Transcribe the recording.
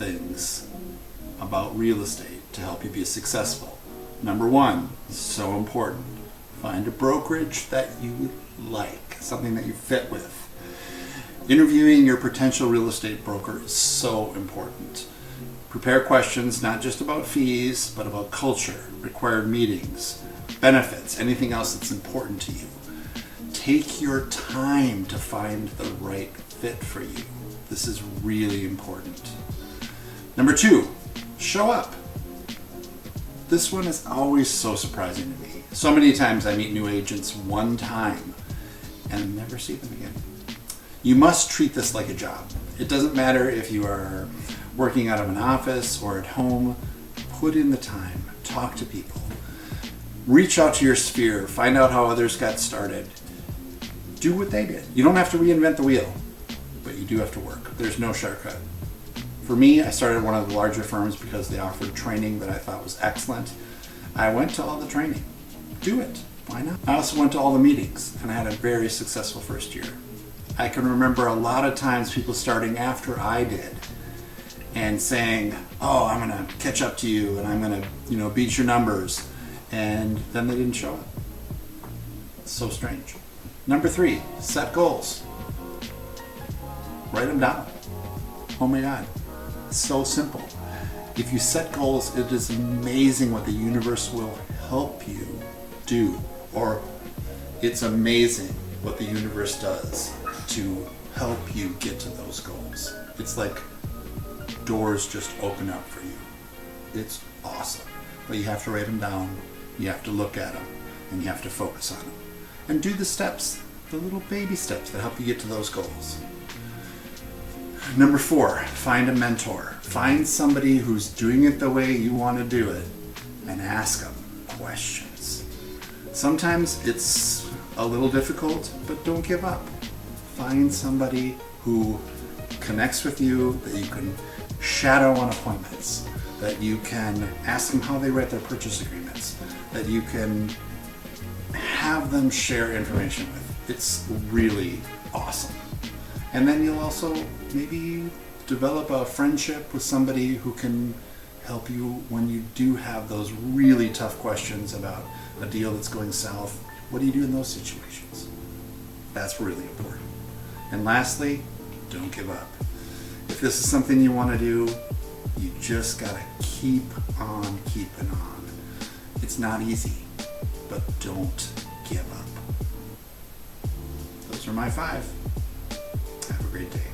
things about real estate to help you be successful. Number one, so important, find a brokerage that you like, something that you fit with. Interviewing your potential real estate broker is so important. Prepare questions not just about fees, but about culture, required meetings, benefits, anything else that's important to you. Take your time to find the right fit for you. This is really important. Number two, show up. This one is always so surprising to me. So many times I meet new agents one time and never see them again. You must treat this like a job. It doesn't matter if you are working out of an office or at home. Put in the time, talk to people. Reach out to your sphere, find out how others got started. Do what they did. You don't have to reinvent the wheel, but you do have to work. There's no shortcut. For me, I started one of the larger firms because they offered training that I thought was excellent. I went to all the training. Do it. Why not? I also went to all the meetings, and I had a very successful first year. I can remember a lot of times people starting after I did and saying, oh, I'm going to catch up to you and I'm going to, beat your numbers. And then they didn't show up. It's so strange. Number three, set goals. Write them down. Oh my God. It's so simple. If you set goals, it is amazing what the universe will help you do. Or it's amazing what the universe does to help you get to those goals. It's like doors just open up for you. It's awesome. But you have to write them down, you have to look at them, and you have to focus on them. And do the steps, the little baby steps that help you get to those goals. Number four, find a mentor. Find somebody who's doing it the way you want to do it and ask them questions. Sometimes it's a little difficult, but don't give up. Find somebody who connects with you, that you can shadow on appointments, that you can ask them how they write their purchase agreements, that you can have them share information with. It's really awesome. And then you'll also maybe develop a friendship with somebody who can help you when you do have those really tough questions about a deal that's going south. What do you do in those situations? That's really important. And lastly, don't give up. If this is something you want to do, you just gotta keep on keeping on. It's not easy, but don't give up. Those are my 5. Have a great day.